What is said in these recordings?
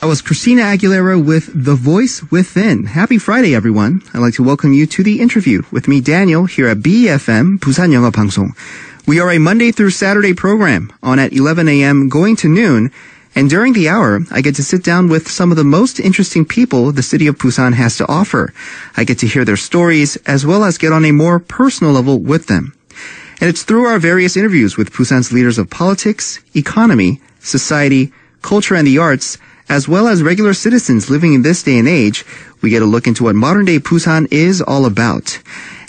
That was Christina Aguilera with The Voice Within. Happy Friday, everyone. I'd like to welcome you to the interview with me, Daniel, here at BeFM, 부산영어방송. We are a Monday through Saturday program on at 11 a.m. going to noon. And during the hour, I get to sit down with some of the most interesting people the city of Busan has to offer. I get to hear their stories as well as get on a more personal level with them. And it's through our various interviews with Busan's leaders of politics, economy, society, culture, and the arts, as well as regular citizens living in this day and age, we get a look into what modern-day Busan is all about.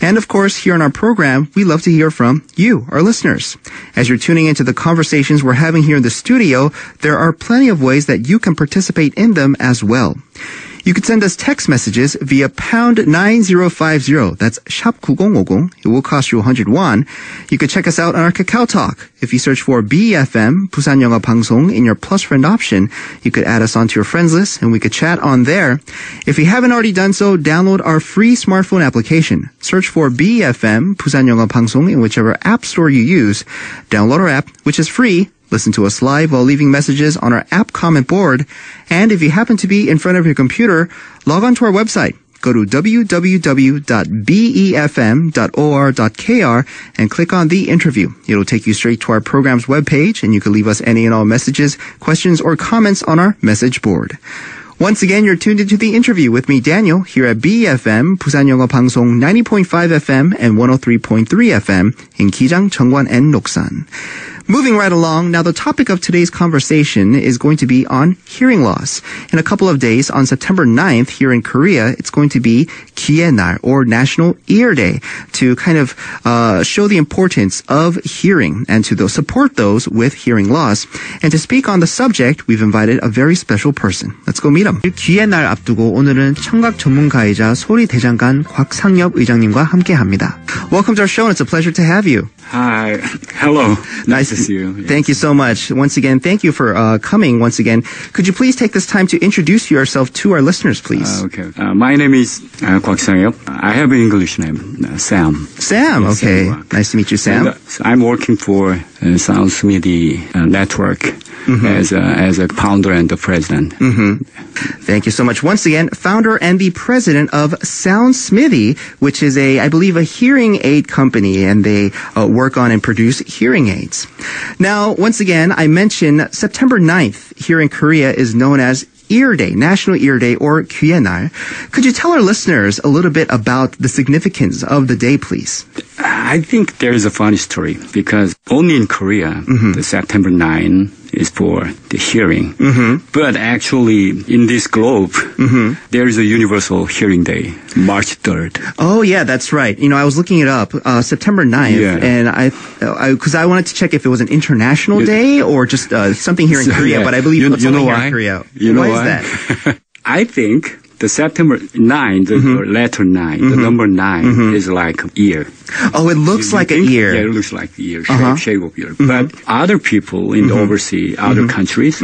And of course, here on our program, we love to hear from you, our listeners. As you're tuning into the conversations we're having here in the studio, there are plenty of ways that you can participate in them as well. You could send us text messages via pound 9050. That's shop 9050. It will cost you 100 won. You could check us out on our Kakao Talk. If you search for BeFM, 부산영어방송 in your plus friend option, you could add us onto your friends list and we could chat on there. If you haven't already done so, download our free smartphone application. Search for BeFM, 부산영어방송 in whichever app store you use. Download our app, which is free. Listen to us live while leaving messages on our app comment board. And if you happen to be in front of your computer, log on to our website. Go to www.befm.or.kr and click on the interview. It'll take you straight to our program's webpage, and you can leave us any and all messages, questions, or comments on our message board. Once again, you're tuned into the interview with me, Daniel, here at BeFM, 부산영어방송 90.5 FM and 103.3 FM in Kijang, Cheongwan, and Noksan. Moving right along, now the topic of today's conversation is going to be on hearing loss. In a couple of days, on September 9th, here in Korea, it's going to be 기회날, or National Ear Day, to kind of show the importance of hearing and to support those with hearing loss. And to speak on the subject, we've invited a very special person. Let's go meet him. 기회날 앞두고 오늘은 청각 전문가이자 소리대장간 곽상엽 의장님과 함께합니다. Welcome to our show, and it's a pleasure to have you. Hi. Hello. Nice to see you. Yes. Thank you so much. Once again, thank you for coming once again. Could you please take this time to introduce yourself to our listeners, please? Okay. My name is 곽상엽. I have an English name, Sam. Sam, Yes, okay. Sam. Nice to meet you, Sam. And, I'm working for Sound Smithy Network as a founder and the president. Thank you so much. Once again, founder and the president of Sound Smithy, which is I believe, a hearing aid company, and they work on and produce hearing aids. Now, once again, I mentioned September 9th here in Korea is known as Ear Day, National Ear Day, or 기회날. Could you tell our listeners a little bit about the significance of the day, please? I think there is a funny story because only in Korea, the September 9 is for the hearing. But actually, in this globe, there is a universal hearing day, March 3rd. Oh, yeah, that's right. You know, I was looking it up, September 9th, and because I wanted to check if it was an international day or just something here in Korea, but I believe it's only here in Korea. Why is that? I think the September 9, the letter 9, the number 9 is like ear. Oh, it looks like an ear. Yeah, it looks like ear, shape of ear. But other people in the overseas, other countries,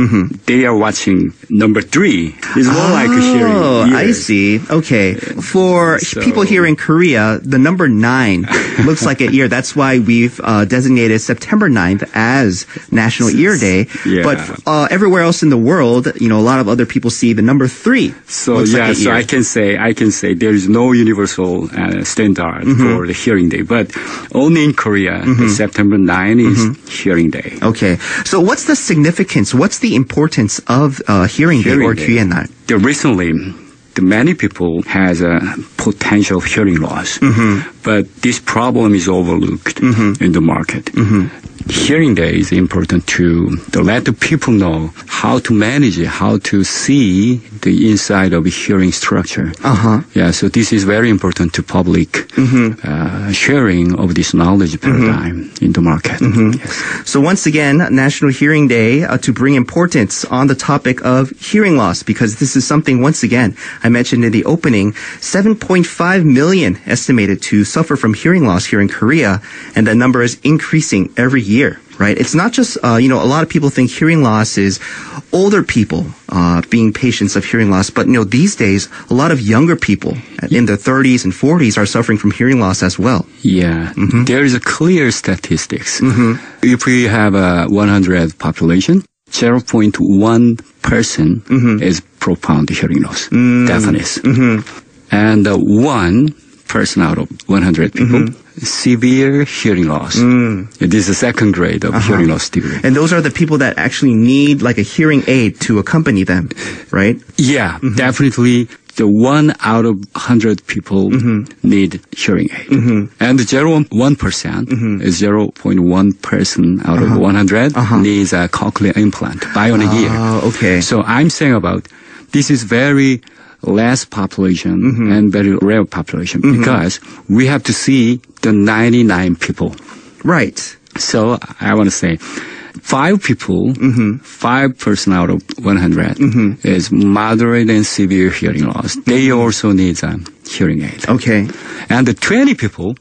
they are watching number 3. It's more like a hearing ear. I see. Okay. For people here in Korea, the number 9 looks like an ear. That's why we've designated September 9th as National Ear Day. Yeah. But everywhere else in the world, you know, a lot of other people see the number 3. So looks like an so ear. I can say there is no universal standard for the hearing day, but only in Korea, the September 9 is hearing day. Okay. So what's the significance? What's the importance of hearing day or 기회날? Recently, many people has a potential hearing loss, but this problem is overlooked in the market. Hearing day is important to let the people know how to manage it, how to see the inside of a hearing structure. Yeah, so this is very important to public sharing of this knowledge paradigm in the market. Yes. So once again, National Hearing Day to bring importance on the topic of hearing loss, because this is something, once again, I mentioned in the opening, 7.5 million estimated to suffer from hearing loss here in Korea, and that number is increasing every year. Right? It's not just, a lot of people think hearing loss is older people being patients of hearing loss. But, these days, a lot of younger people in their 30s and 40s are suffering from hearing loss as well. Yeah. There is a clear statistics. If we have a 100 population, 0.1 person is profound hearing loss, deafness. And 1 person out of 100 people, severe hearing loss. This is the second grade of hearing loss degree. And those are the people that actually need like a hearing aid to accompany them, right? Yeah, definitely. The 1 out of 100 people need hearing aid. And 0.1% is 0.1 person out of 100 needs a cochlear implant, bionic ear. Okay. So I'm saying about this is very less population and very rare population because we have to see the 99 people. Right. So I want to say 5 people, 5 person out of 100 is moderate and severe hearing loss. They also need a hearing aid. Okay. And the 20 people,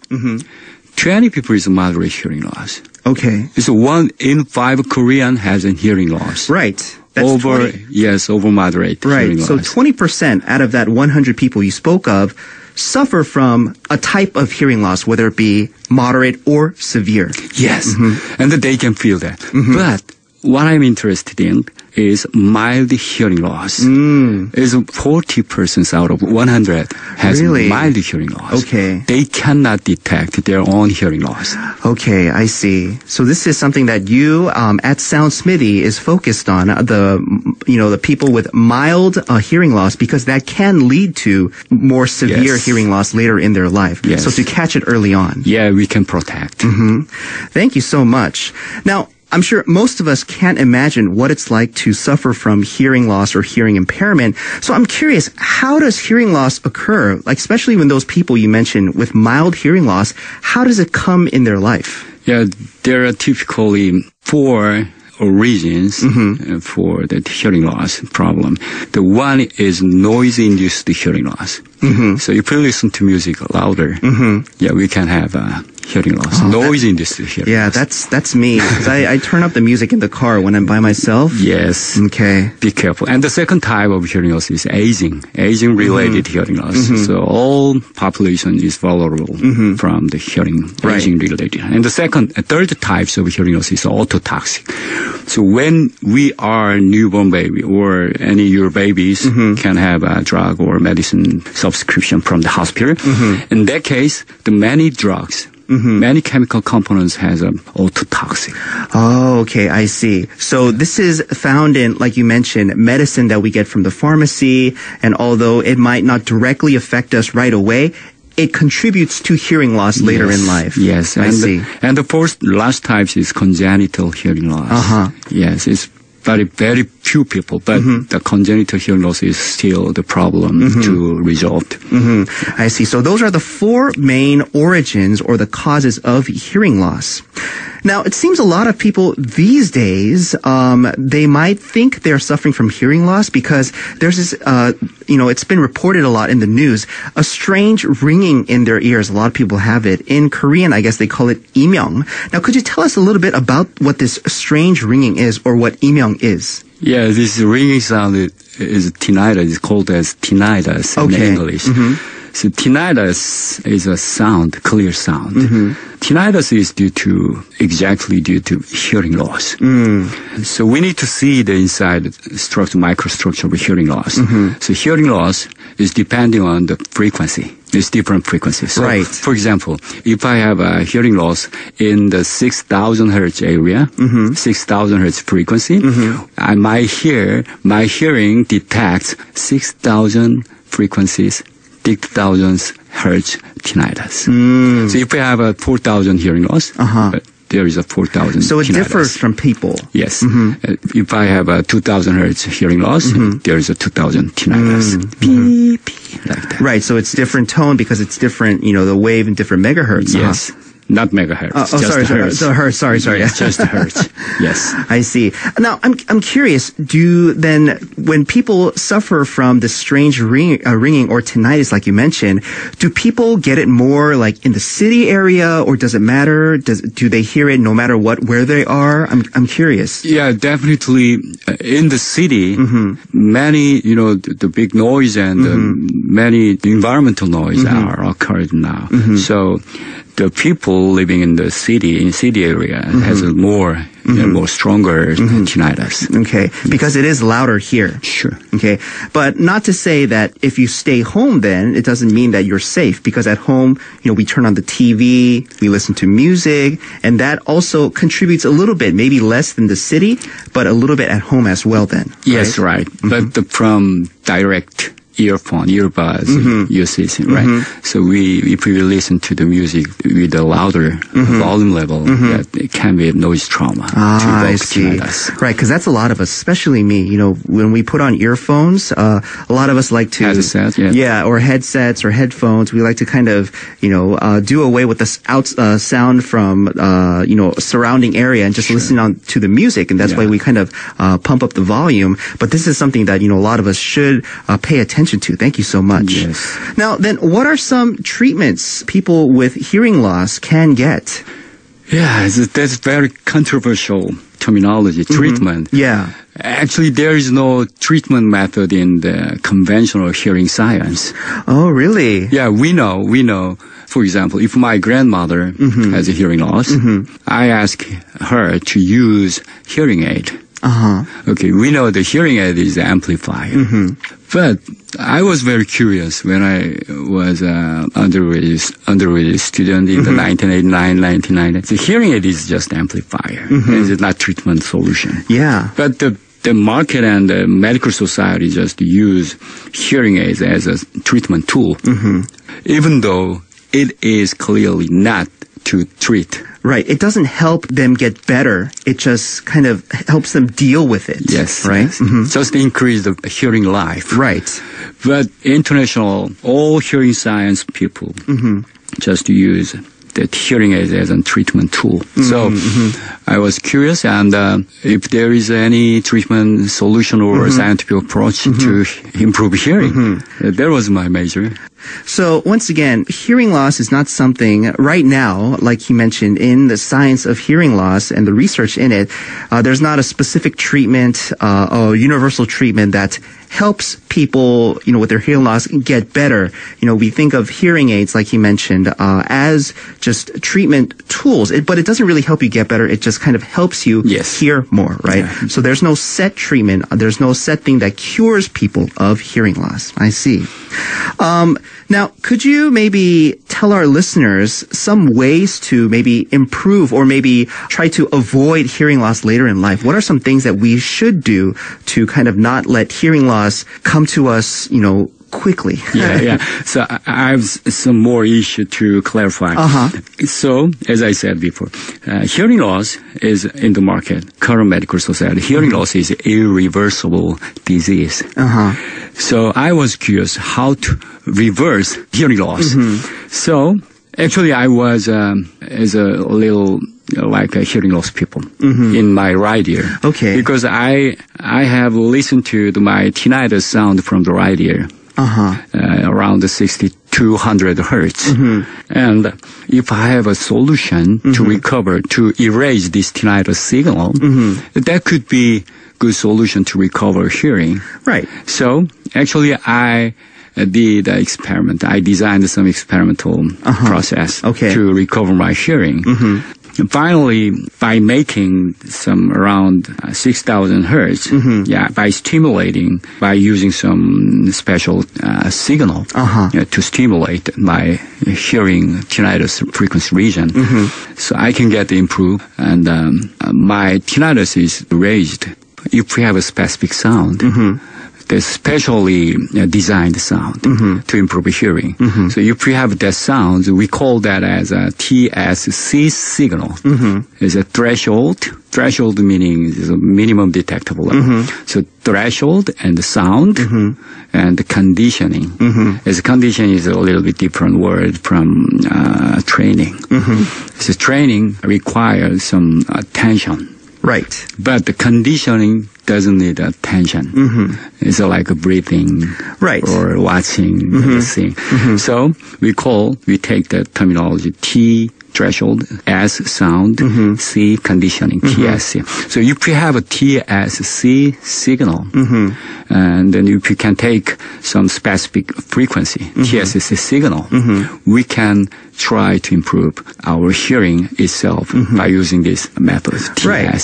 20 people is moderate hearing loss. Okay. So 1 in 5 Korean has a hearing loss. Right. That's over 20. Yes, over moderate hearing loss. So 20% out of that 100 people you spoke of suffer from a type of hearing loss, whether it be moderate or severe. Yes, and they can feel that. But what I'm interested in is mild hearing loss. Is 40 persons out of 100 has Really? mild hearing loss. Okay. They cannot detect their own hearing loss. Okay, I see. So this is something that you at Sound Smithy is focused on, the people with mild hearing loss, because that can lead to more severe Yes. hearing loss later in their life. Yes. So to catch it early on. Yeah, we can protect. Thank you so much. Now, I'm sure most of us can't imagine what it's like to suffer from hearing loss or hearing impairment. So I'm curious, how does hearing loss occur? Like, especially when those people you mentioned with mild hearing loss, how does it come in their life? Yeah, there are typically 4 reasons for the hearing loss problem. The one is noise-induced hearing loss. So if you listen to music louder, yeah, we can have hearing loss. Noise-induced hearing Yeah, loss. that's me. 'Cause I turn up the music in the car when I'm by myself. Yes. Okay. Be careful. And the second type of hearing loss is aging-related hearing loss. So all population is vulnerable from the aging-related. And the third types of hearing loss is ototoxic. So when we are newborn baby or any your babies can have a drug or medicine subscription from the hospital. In that case, the many drugs, many chemical components has ototoxic. Oh, okay, I see. So this is found in, like you mentioned, medicine that we get from the pharmacy, and although it might not directly affect us right away, it contributes to hearing loss later in life. Yes, I see. And the last type is congenital hearing loss. Yes, it's very few people, but the congenital hearing loss is still the problem to resolve. I see. So those are the 4 main origins or the causes of hearing loss. Now, it seems a lot of people these days, they might think they're suffering from hearing loss because there's this, it's been reported a lot in the news, a strange ringing in their ears. A lot of people have it. In Korean, I guess they call it imyeong. Now, could you tell us a little bit about what this strange ringing is or what imyeong is? Yeah, this ringing sound is tinnitus. It's called as tinnitus in English. So tinnitus is a sound, clear sound. Tinnitus is exactly due to hearing loss. So we need to see the inside microstructure of hearing loss. So hearing loss is depending on the frequency. It's different frequencies. So, right. For example, if I have a hearing loss in the 6,000 hertz area, 6,000 hertz frequency, my hearing detects 6,000 frequencies, 6,000 hertz tinnitus. So if I have a 4,000 hearing loss, there is a 4,000 So it tinnitus. differs from people. Yes. If I have a 2,000 hertz hearing loss, there is a 2,000 tinnitus. Beep, beep, like that. Right, so it's different tone because it's different, the wave in different megahertz. Yes. Not megahertz. Hertz. So hertz. Sorry. Yes, just hertz. Yes. I see. Now, I'm curious. When people suffer from this strange ringing or tinnitus, like you mentioned, do people get it more like in the city area, or does it matter? Do they hear it no matter where they are? I'm curious. Yeah, definitely. In the city, many, the big noise and many environmental noise are occurred now. So the people living in the city area has a more stronger tinnitus. Okay, because it is louder here. Sure. Okay, but not to say that if you stay home, then it doesn't mean that you're safe. Because at home, we turn on the TV, we listen to music, and that also contributes a little bit, maybe less than the city, but a little bit at home as well. Then. Yes, right. But from direct earbuds usage, right? So if we listen to the music with a louder volume level, that it can be a noise trauma to I see. tinnitus. Right, because that's a lot of us, especially me. When we put on earphones, a lot of us like to Headsets, or headsets or headphones. We like to kind of do away with the sound from surrounding area and just listen on to the music, and that's why we kind of pump up the volume. But this is something that a lot of us should pay attention to. Thank you so much. Yes. Now, then, what are some treatments people with hearing loss can get? Yeah, that's very controversial terminology, treatment. Yeah. Actually, there is no treatment method in the conventional hearing science. Oh, really? Yeah, we know. For example, if my grandmother has a hearing loss, I ask her to use hearing aid. Okay, we know the hearing aid is the amplifier. But I was very curious when I was undergraduate student in the 1989, 1990. The hearing aid is just amplifier. It's not treatment solution. Yeah. But the market and the medical society just use hearing aids as a treatment tool, even though it is clearly not to treat. Right. It doesn't help them get better. It just kind of helps them deal with it. Yes. Right? Yes. Just increase the hearing life. Right. But all hearing science people just use that hearing aid as a treatment tool. So I was curious, and if there is any treatment solution or scientific approach to improve hearing, that was my major. So once again, hearing loss is not something right now, like he mentioned, in the science of hearing loss and the research in it, there's not a specific treatment, a universal treatment that helps people, with their hearing loss get better. We think of hearing aids, like he mentioned, as just treatment tools, but it doesn't really help you get better. It just kind of helps you hear more, right? Yeah. So there's no set treatment. There's no set thing that cures people of hearing loss. I see. Now, could you maybe tell our listeners some ways to maybe improve or maybe try to avoid hearing loss later in life? What are some things that we should do to kind of not let hearing loss come to us, quickly? Yeah. So I have some more issue to clarify. So, as I said before, hearing loss is in the market. Current medical society, hearing loss is irreversible disease. So I was curious how to reverse hearing loss. So actually I was as a little like a hearing loss people in my right ear. Okay. Because I have listened to my tinnitus sound from the right ear. Around 6200 hertz. And if I have a solution to recover, to erase this tinnitus signal, that could be good solution to recover hearing. Right. So actually I did an experiment. I designed some experimental process to recover my hearing. Finally, by making some around 6,000 hertz, by stimulating, by using some special signal to stimulate my hearing tinnitus frequency region, so I can get improved, and my tinnitus is raised if we have a specific sound. The specially designed sound to improve hearing. So if we have that sound, we call that as a Tsc signal. It's a threshold. Threshold meaning is a minimum detectable level. So threshold and the sound and the conditioning. As conditioning is a little bit different word from training. So training requires some attention. Right. But the conditioning doesn't need attention. It's like breathing or watching the thing. So we take the terminology T threshold, S sound, C conditioning, Tsc. So if we have a Tsc signal, and then if we can take some specific frequency, Tsc signal, we can try to improve our hearing itself by using this method, Tsc. Right.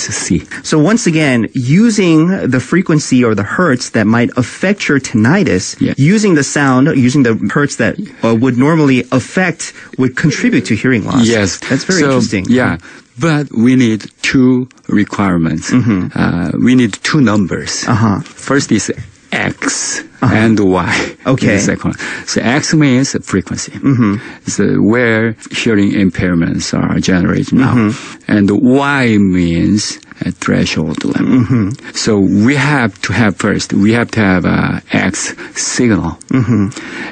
So once again, using the frequency or the hertz that might affect your tinnitus, using the sound, using the hertz that would normally affect, would contribute to hearing loss. Yes. That's very interesting. Yeah. But we need two requirements. We need two numbers. First is X and Y. Okay. The second. So X means frequency. So where hearing impairments are generated now. And Y means a threshold level. So we have to have a X signal.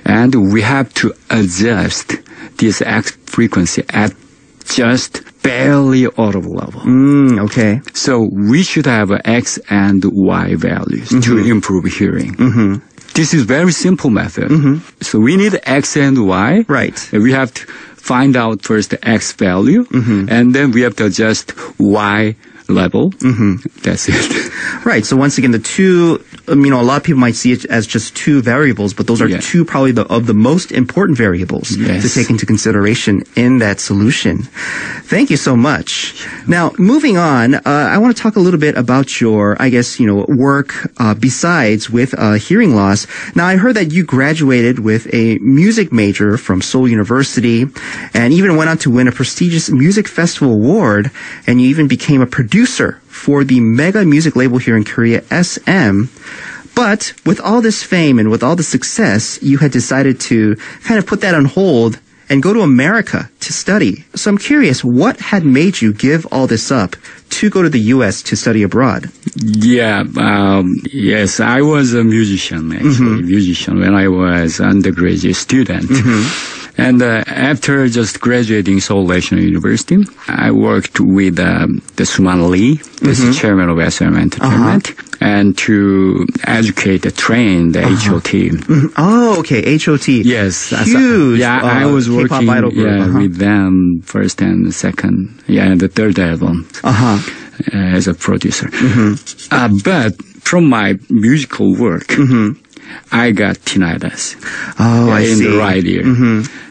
And we have to adjust this X frequency at just barely audible level. Okay. So we should have X and Y values to improve hearing. This is very simple method. So we need X and Y. Right. We have to find out first the X value, and then we have to adjust Y level. That's it. Right. So once again, the two, a lot of people might see it as just two variables, but those are two probably of the most important variables to take into consideration in that solution. Thank you so much. Now, moving on, I want to talk a little bit about your, work besides with hearing loss. Now, I heard that you graduated with a music major from Seoul University and even went on to win a prestigious music festival award, and you even became a producer for the mega music label here in Korea, SM. But with all this fame and with all the success, you had decided to kind of put that on hold and go to America to study. So I'm curious, what had made you give all this up to go to the U.S. to study abroad? Yes, I was a musician, actually, when I was undergraduate student. And after just graduating Seoul National University, I worked with the Suman Lee, the chairman of SM Entertainment, and to educate and train the HOT. Oh, okay, HOT. Yes. Huge. I was K-pop working idol group. with them first and second, and the third album as a producer. But from my musical work, I got tinnitus in the right ear.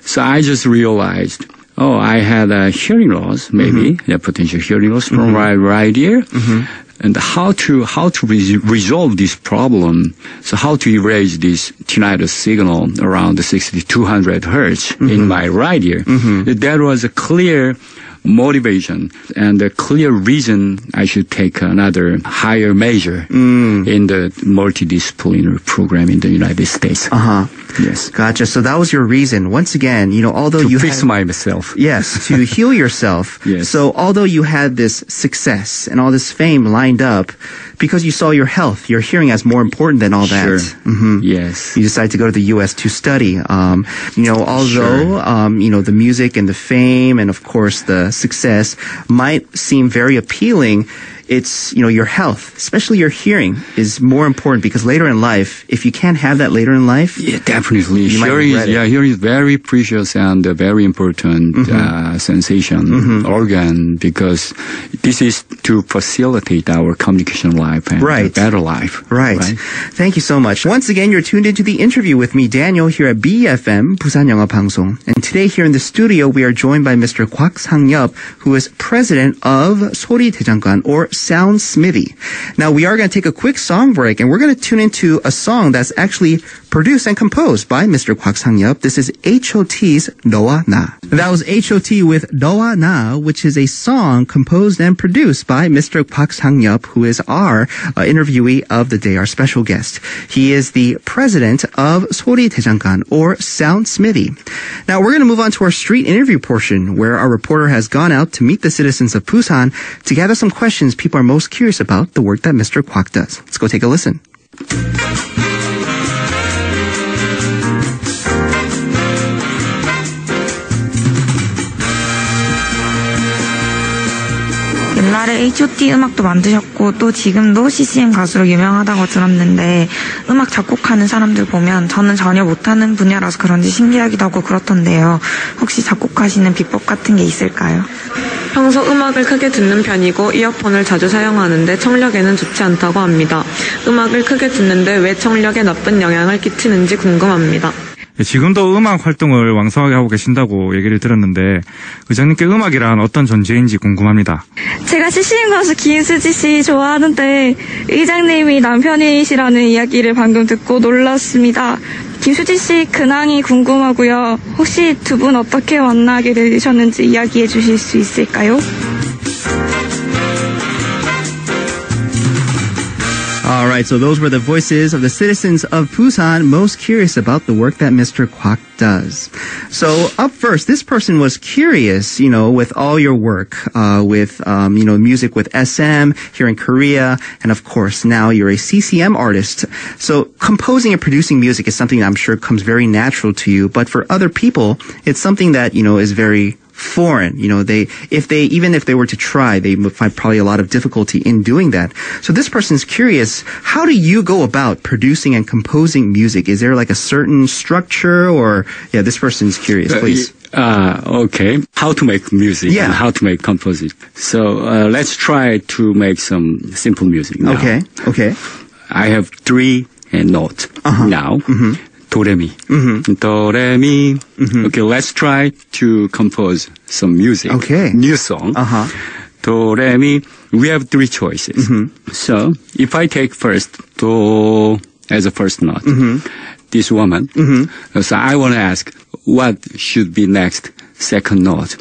So I just realized, I had a hearing loss, maybe a potential hearing loss from my right ear. And how to resolve this problem? So how to erase this tinnitus signal around the 6200 hertz in my right ear? That was a clear motivation and a clear reason I should take another higher measure in the multidisciplinary program in the United States. Yes. Gotcha. So that was your reason. Once again, although to you fix myself. Yes, to heal yourself. Yes. So although you had this success and all this fame lined up, because you saw your health, your hearing as more important than all that. Yes. You decided to go to the U.S. to study. Although, the music and the fame and of course the success might seem very appealing, it's, your health, especially your hearing, is more important because later in life, if you can't have that later in life, definitely. Hearing is very precious and a very important sensation organ because this is to facilitate our communication life and a better life. Right. Thank you so much. Once again, you're tuned into the interview with me, Daniel, here at BeFM, 부산영어방송. And today here in the studio, we are joined by Mr. 곽상엽, who is president of 소리대장간, or Sound Smithy. Now, we are going to take a quick song break, and we're going to tune into a song that's actually produced and composed by Mr. 곽상엽. This is HOT's 너와 나. That was HOT with 너와 나, which is a song composed and produced by Mr. 곽상엽, who is our interviewee of the day, our special guest. He is the president of 소리대장간, or Sound Smithy. Now, we're going to move on to our street interview portion, where our reporter has gone out to meet the citizens of Busan to gather some questions people are most curious about the work that Mr. Kwak does. Let's go take a listen. In 옛날에 H.O.T 음악도 만드셨고 또 지금도 CCM 가수로 유명하다고 들었는데 음악 작곡하는 사람들 보면 저는 전혀 못하는 분야라서 그런지 신기하기도 하고 그렇던데요. 혹시 작곡하시는 비법 같은 게 있을까요? 평소 음악을 크게 듣는 편이고 이어폰을 자주 사용하는데 청력에는 좋지 않다고 합니다. 음악을 크게 듣는데 왜 청력에 나쁜 영향을 끼치는지 궁금합니다. 지금도 음악 활동을 왕성하게 하고 계신다고 얘기를 들었는데 의장님께 음악이란 어떤 존재인지 궁금합니다. 제가 CCM 가수 김수지 씨 좋아하는데 의장님이 남편이시라는 이야기를 방금 듣고 놀랐습니다. 김수지 씨 근황이 궁금하고요. 혹시 두 분 어떻게 만나게 되셨는지 이야기해 주실 수 있을까요? All right, so those were the voices of the citizens of Busan most curious about the work that Mr. Kwak does. So up first, this person was curious, with all your work, with music with SM here in Korea, and of course now you're a CCM artist. So composing and producing music is something that I'm sure comes very natural to you, but for other people, it's something that, is very foreign. Even if they were to try, they would find probably a lot of difficulty in doing that. So this person's curious, how do you go about producing and composing music? Is there like a certain structure or, this person's curious, please. Okay. How to make music and how to make composite. So, let's try to make some simple music now. Okay. I have 3 notes now. Mm-hmm. Do, re, mi. Mm-hmm. Do, re, mi. Mm-hmm. Okay, let's try to compose some music. Okay. New song. Do, re, mi. We have 3 choices. Mm-hmm. So, if I take first do as a first note, this woman, so I want to ask, what should be next second note?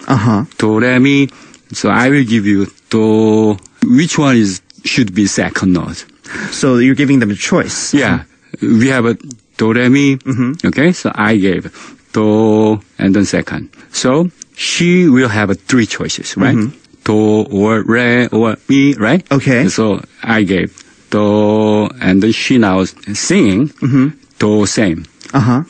Do, re, mi. So I will give you do. Which one should be second note? So you're giving them a choice. Yeah. We have a do, re, mi. Okay, so I gave do and then second. So she will have 3 choices, right? Do or re or mi, right? Okay. So I gave do and then she now singing do same.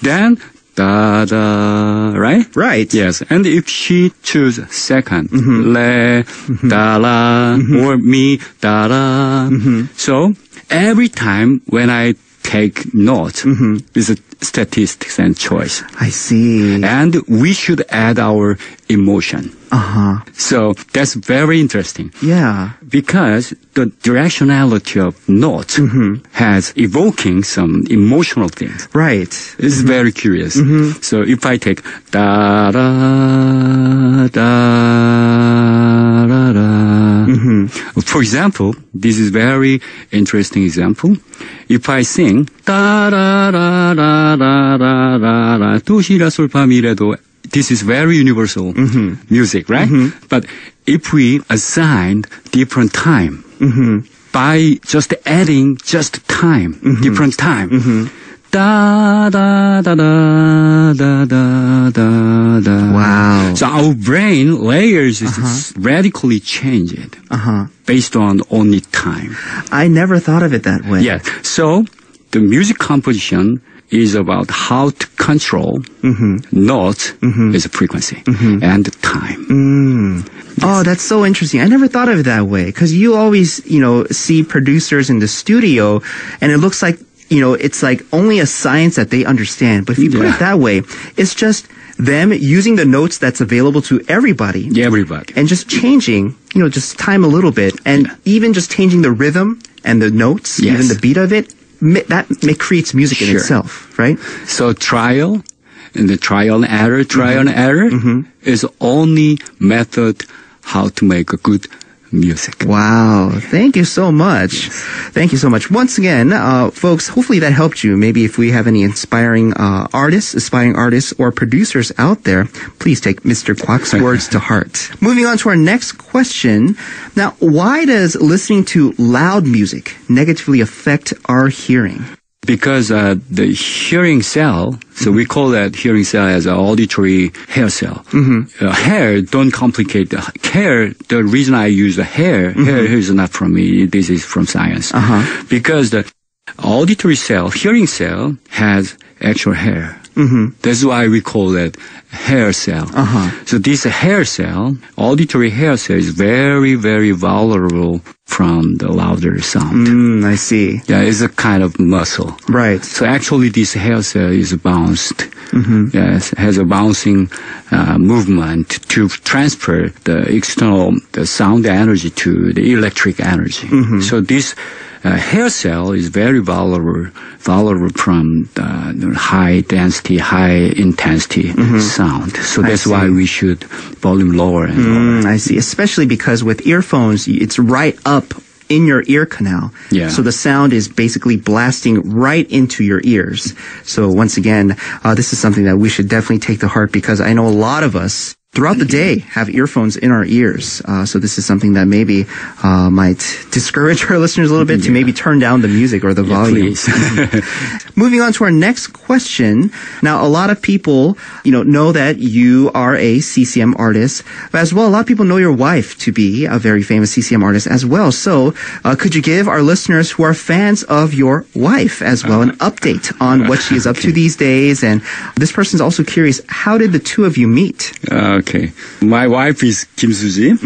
Then da da, right? Right. Yes. And if she choose second, le, da la, or mi, da la. So every time when I take note, is a statistics and choice. I see. And we should add our emotion. So that's very interesting. Yeah. Because the directionality of notes has evoking some emotional things. Right. It's very curious. So if I take da da da da da. For example, this is very interesting example. If I sing da da da da da da da da do si la sol fa mi re do, this is very universal music, right? But if we assign different time by just adding just time, different time. Da da da da da da da da. Wow. So our brain layers is radically changed based on only time. I never thought of it that way. Yeah. So the music composition is about how to control notes as a frequency and time. Yes. Oh, that's so interesting. I never thought of it that way because you always, see producers in the studio and it looks like it's like only a science that they understand. But if you put it that way, it's just them using the notes that's available to everybody. Everybody. And just changing, just time a little bit. And even just changing the rhythm and the notes, even the beat of it, that creates music in itself, right? So trial and error is only method how to make a good music. Wow. Thank you so much. Thank you so much. Once again, folks, hopefully that helped you. Maybe if we have any aspiring artists or producers out there, please take Mr. Kwak's words to heart. Moving on to our next question. Now, why does listening to loud music negatively affect our hearing? Because the hearing cell, so we call that hearing cell as an auditory hair cell. Hair, don't complicate the hair. The reason I use the hair is not from me. This is from science. Because the auditory cell, hearing cell, has actual hair. That's why we call that hair cell. So this hair cell, auditory hair cell, is very, very vulnerable from the louder sound. I see. Yeah, it's a kind of muscle. Right. So actually this hair cell is bounced. Yes, has a bouncing movement to transfer the external the sound energy to the electric energy. So this hair cell is very vulnerable from the high density, high intensity sound. So that's why we should volume lower and lower. I see. Especially because with earphones, it's right up in your ear canal. Yeah. So the sound is basically blasting right into your ears. So once again, this is something that we should definitely take to heart because I know a lot of us throughout the day have earphones in our ears. So this is something that maybe might discourage our listeners a little bit to maybe turn down the music or the volume. Please. Moving on to our next question. Now, a lot of people, know that you are a CCM artist, but as well, a lot of people know your wife to be a very famous CCM artist as well. So, could you give our listeners who are fans of your wife as well an update on what she is up to these days? And this person's also curious, how did the two of you meet? Okay. My wife is Kim Soo-ji.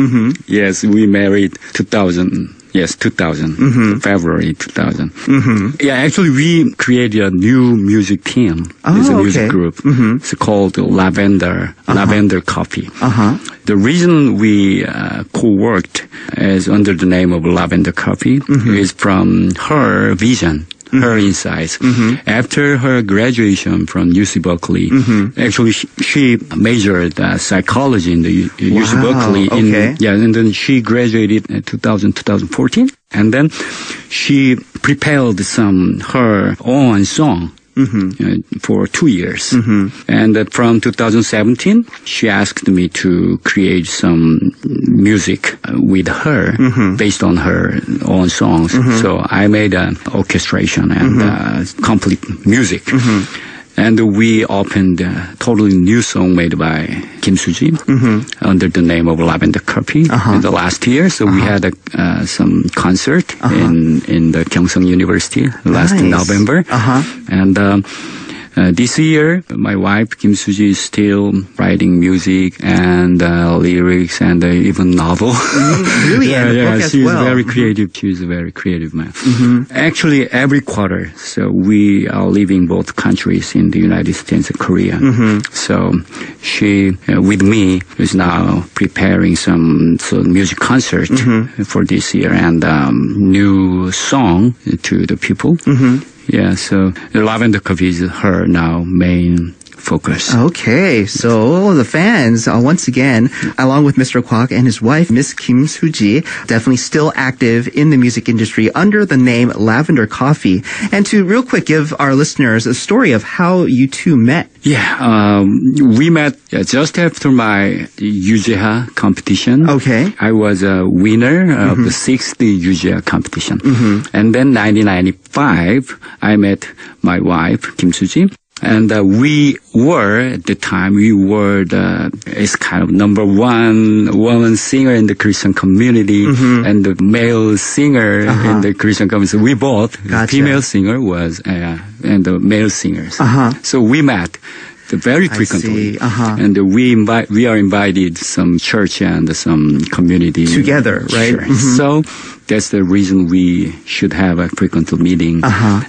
Yes, we married 2000. Yes, 2000. February 2000. Yeah, actually we created a new music team. It's a music group. It's called Lavender Coffee. The reason we co-worked as under the name of Lavender Coffee is from her vision. Her insights. After her graduation from UC Berkeley, actually she majored psychology in the UC Berkeley. And then she graduated in 2014. And then she prepared her own song. For 2 years. And from 2017, she asked me to create some music with her based on her own songs. So I made an orchestration and complete music. And we opened a totally new song made by Kim Soo-ji under the name of Lavender Coffee in the last year. So we had some concert in the Gyeongsang University last November. And this year, my wife, Kim Soo-ji, is still writing music and lyrics and even novel. Really? And a book as she's well. very creative. She's a very creative man. Actually, every quarter, so we are living both countries in the United States and Korea. So she, with me, is now preparing some music concert for this year and new song to the people. Yeah, so the Lavender Coffee is her now main focus. Okay, so the fans, once again, along with Mr. Kwak and his wife, Miss Kim Soo-ji, definitely still active in the music industry under the name Lavender Coffee. And to real quick give our listeners a story of how you two met. Yeah, we met just after my UJA competition. Okay. I was a winner of the 6th UJA competition. And then 1995, I met my wife, Kim Soo-ji. And we were, at the time, it's kind of number one woman singer in the Christian community and the male singer in the Christian community. So we both, the female singer was, and the male singers. So we met very frequently. And we are invited some church and some community. Together, right? Sure. So that's the reason we should have a frequent meeting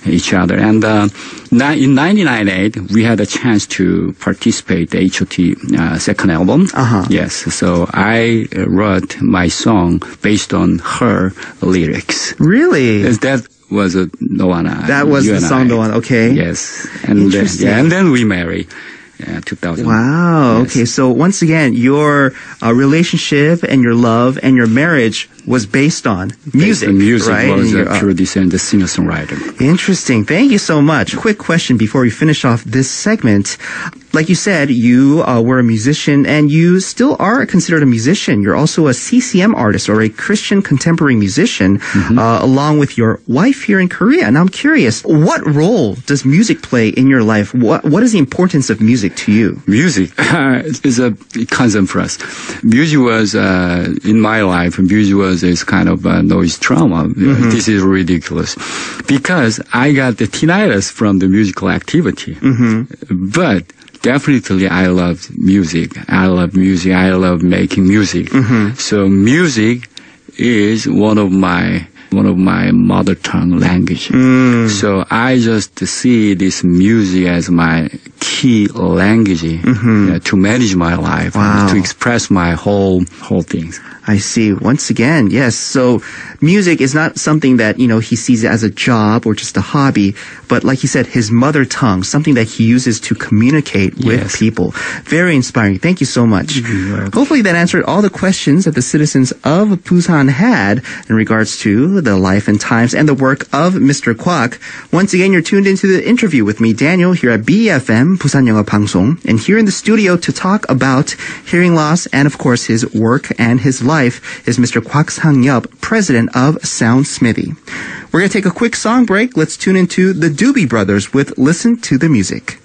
each other. And in 1998, we had a chance to participate the HOT second album. Yes, so I wrote my song based on her lyrics. Really? That was Noana. That was the song, Noana. Okay. Yes, and then we married. 2000. Wow. Yes. Okay. So once again, your relationship and your love and your marriage was based on music. The music right? was a producer and the singer-songwriter. Interesting. Thank you so much. Quick question before we finish off this segment. Like you said, you were a musician and you still are considered a musician. You're also a CCM artist or a Christian contemporary musician along with your wife here in Korea. And I'm curious, what role does music play in your life? What is the importance of music to you? Music is a concern for us. Music was, in my life, music was was it's kind of a noise trauma. This is ridiculous. Because I got the tinnitus from the musical activity. But definitely I love music. I love making music. So music is one of my mother tongue language. So I just see this music as my key language to manage my life, to express my whole things. I see. Once again, yes. So music is not something that, he sees as a job or just a hobby, but like he said, his mother tongue, something that he uses to communicate with people. Very inspiring. Thank you so much. Hopefully that answered all the questions that the citizens of Busan had in regards to the life and times and the work of Mr. Kwak. Once again, you're tuned into the interview with me, Daniel, here at BeFM, 부산영어방송. And here in the studio to talk about hearing loss and, of course, his work and his life is Mr. 곽상엽, president of Soundsmithy. We're going to take a quick song break. Let's tune into the Doobie Brothers with Listen to the Music.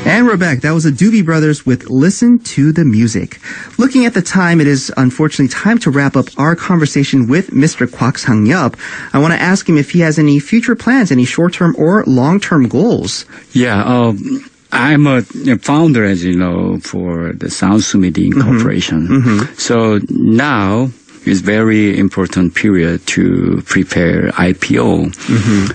And we're back. That was the Doobie Brothers with Listen to the Music. Looking at the time, it is unfortunately time to wrap up our conversation with Mr. 곽상엽. I want to ask him if he has any future plans, any short-term or long-term goals. Yeah, I'm a founder, as you know, for the Soundsmithy Incorporation. So now is very important period to prepare IPO.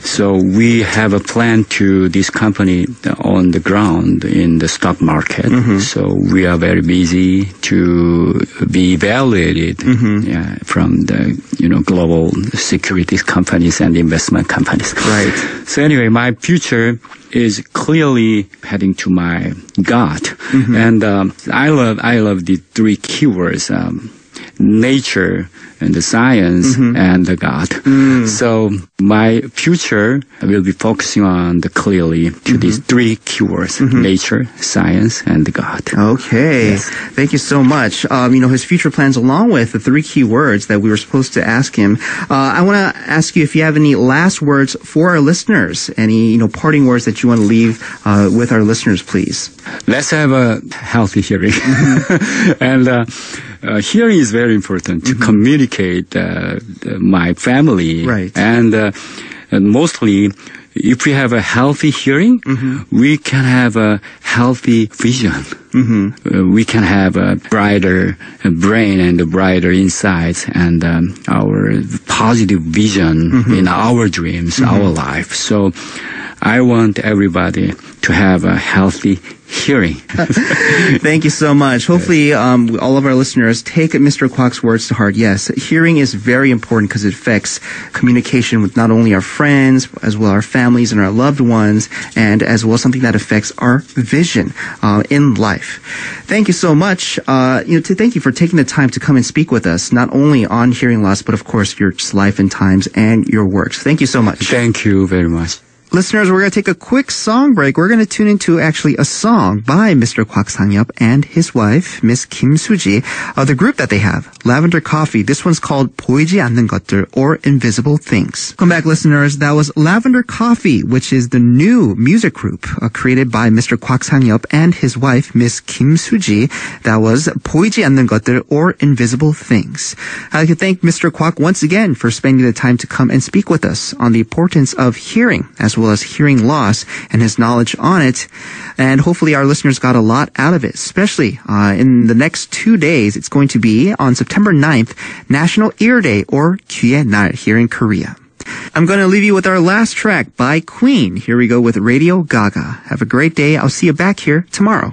So we have a plan to this company on the ground in the stock market. So we are very busy to be evaluated from the global securities companies and investment companies. Right. So anyway, my future is clearly heading to my God, and I love the three keywords. Nature and the science and the God. So my future will be focusing on clearly to these three keywords, nature, science, and God. Okay. Yes. Thank you so much. His future plans along with the three key words that we were supposed to ask him. I want to ask you if you have any last words for our listeners, any, parting words that you want to leave with our listeners, please. Let's have a healthy hearing. And hearing is very important to communicate my family. Right. And mostly, if we have a healthy hearing, we can have a healthy vision. We can have a brighter brain and brighter insights and our positive vision in our dreams, our life. So I want everybody to have a healthy hearing. Thank you so much. Hopefully, all of our listeners take Mr. Kwak's words to heart. Yes, hearing is very important because it affects communication with not only our friends, as well our families and our loved ones, and as well something that affects our vision in life. Thank you so much. Thank you for taking the time to come and speak with us, not only on hearing loss, but of course your life and times and your works. Thank you so much. Thank you very much. Listeners, we're going to take a quick song break. We're going to tune into actually a song by Mr. 곽상엽 and his wife, Miss Kim Suji, the group that they have, Lavender Coffee. This one's called 보이지 않는 것들 or Invisible Things. Come back, listeners. That was Lavender Coffee, which is the new music group created by Mr. 곽상엽 and his wife, Miss Kim Suji. That was 보이지 않는 것들 or Invisible Things. I'd like to thank Mr. Kwak once again for spending the time to come and speak with us on the importance of hearing, as well as hearing loss and his knowledge on it. And hopefully our listeners got a lot out of it, especially in the next 2 days. It's going to be on September 9th, National Ear Day or 귀의 날 here in Korea. I'm going to leave you with our last track by Queen. Here we go with Radio Gaga. Have a great day. I'll see you back here tomorrow.